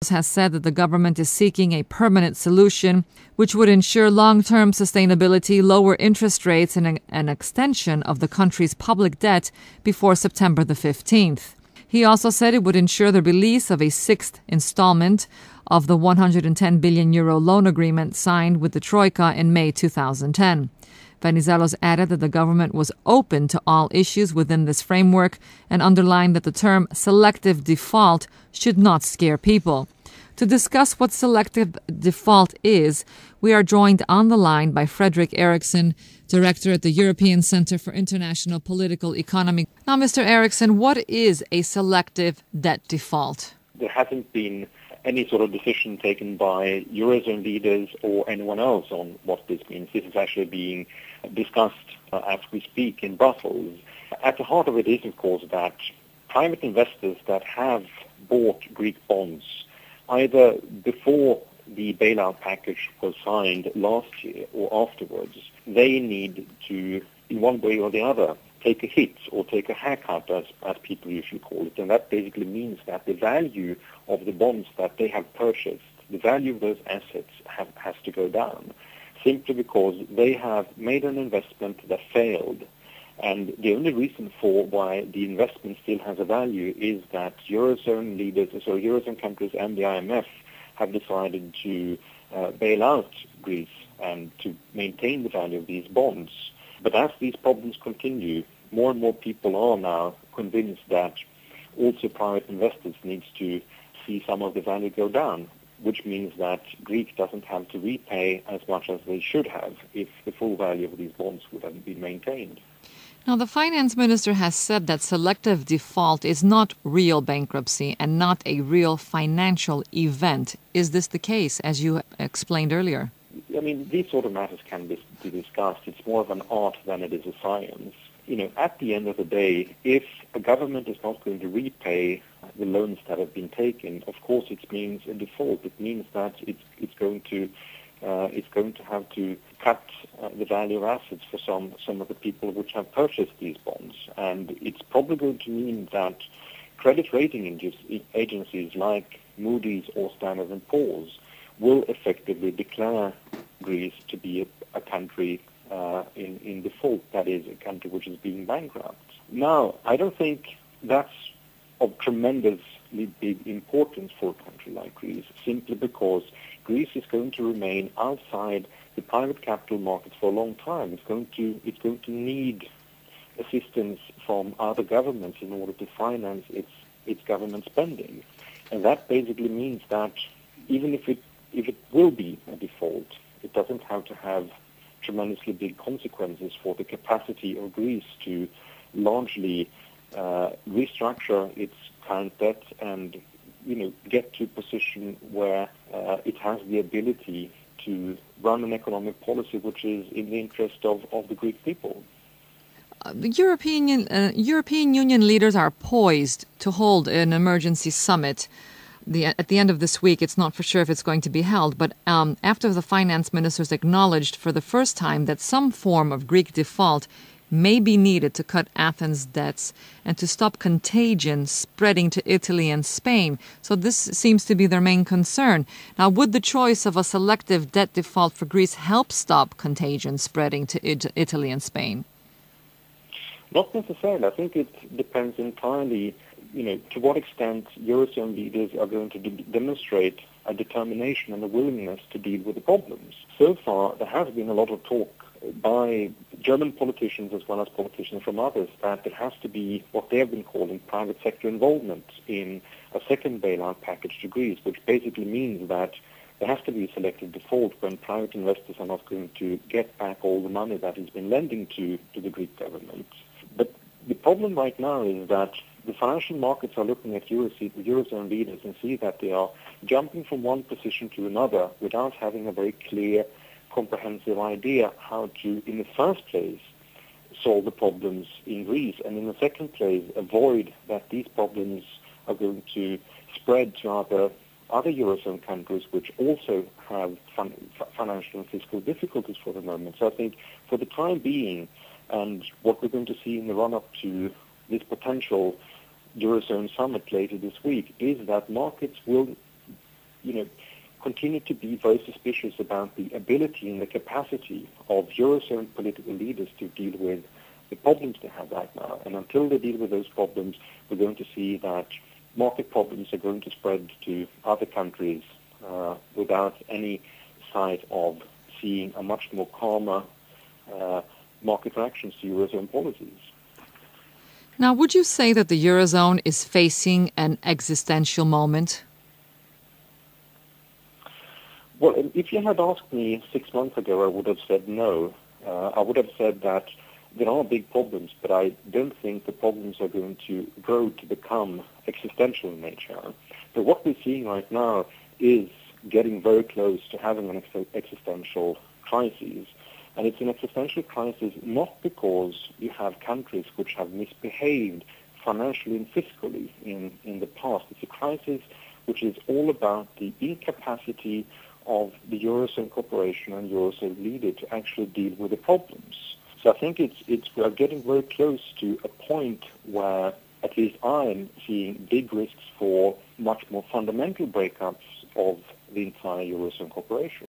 has said that the government is seeking a permanent solution which would ensure long-term sustainability, lower interest rates, and an extension of the country's public debt before September the 15th. He also said it would ensure the release of a sixth installment of the €110 billion loan agreement signed with the Troika in May 2010. Venizelos added that the government was open to all issues within this framework and underlined that the term selective default should not scare people. To discuss what selective default is, we are joined on the line by Fredrik Erixon, Director at the European Centre for International Political Economy. Now, Mr. Erixon, what is a selective debt default? There hasn't been any sort of decision taken by Eurozone leaders or anyone else on what this means. This is actually being discussed as we speak in Brussels. At the heart of it is, of course, that private investors that have bought Greek bonds either before the bailout package was signed last year or afterwards, they need to, in one way or the other, take a hit or take a haircut, as people usually call it. And that basically means that the value of the bonds that they have purchased, the value of those assets has to go down, simply because they have made an investment that failed. And the only reason for why the investment still has a value is that Eurozone leaders, so Eurozone countries and the IMF have decided to bail out Greece and to maintain the value of these bonds. But as these problems continue, more and more people are now convinced that also private investors need to see some of the value go down, which means that Greece doesn't have to repay as much as they should have if the full value of these bonds would have been maintained. Now, the finance minister has said that selective default is not real bankruptcy and not a real financial event. Is this the case, as you explained earlier? I mean, these sort of matters can be discussed. It's more of an art than it is a science. You know, at the end of the day, if a government is not going to repay the loans that have been taken, of course it means a default. It means that it's going to have to cut the value of assets for some of the people which have purchased these bonds. And it's probably going to mean that credit rating agencies like Moody's or Standard & Poor's will effectively declare Greece to be a country in default, that is, a country which is being bankrupt. Now, I don't think that's of tremendously big importance for a country like Greece, simply because Greece is going to remain outside the private capital markets for a long time. It's going to need assistance from other governments in order to finance its government spending, and that basically means that even if it will be a default, it doesn't have to have tremendously big consequences for the capacity of Greece to largely restructure its current debt and, get to a position where it has the ability to run an economic policy which is in the interest of the Greek people. The European Union leaders are poised to hold an emergency summit at the end of this week. It's not for sure if it's going to be held, but after the finance ministers acknowledged for the first time that some form of Greek default may be needed to cut Athens' debts and to stop contagion spreading to Italy and Spain. So this seems to be their main concern. Now, would the choice of a selective debt default for Greece help stop contagion spreading to Italy and Spain? Not necessarily. I think it depends entirely, to what extent Eurozone leaders are going to demonstrate a determination and a willingness to deal with the problems. So far, there has been a lot of talk by German politicians as well as politicians from others that there has to be what they have been calling private sector involvement in a second bailout package to Greece, which basically means that there has to be a selective default when private investors are not going to get back all the money that has been lending to the Greek government. But the problem right now is that the financial markets are looking at Eurozone leaders and see that they are jumping from one position to another without having a very clear, comprehensive idea how to, in the first place, solve the problems in Greece, and in the second place, avoid that these problems are going to spread to other Eurozone countries which also have financial and fiscal difficulties for the moment. So I think for the time being, and what we're going to see in the run-up to this potential Eurozone summit later this week, is that markets will continue to be very suspicious about the ability and the capacity of Eurozone political leaders to deal with the problems they have right now. And until they deal with those problems, we're going to see that market problems are going to spread to other countries without any sight of seeing a much more calmer market reactions to Eurozone policies. Now, would you say that the Eurozone is facing an existential moment? Well, if you had asked me 6 months ago, I would have said no. I would have said that there are big problems, but I don't think the problems are going to grow to become existential in nature. But what we're seeing right now is getting very close to having an existential crisis. And it's an existential crisis not because you have countries which have misbehaved financially and fiscally in the past. It's a crisis which is all about the incapacity of the Eurozone Corporation and Eurozone leader to actually deal with the problems. So I think we are getting very close to a point where at least I'm seeing big risks for much more fundamental breakups of the entire Eurozone Corporation.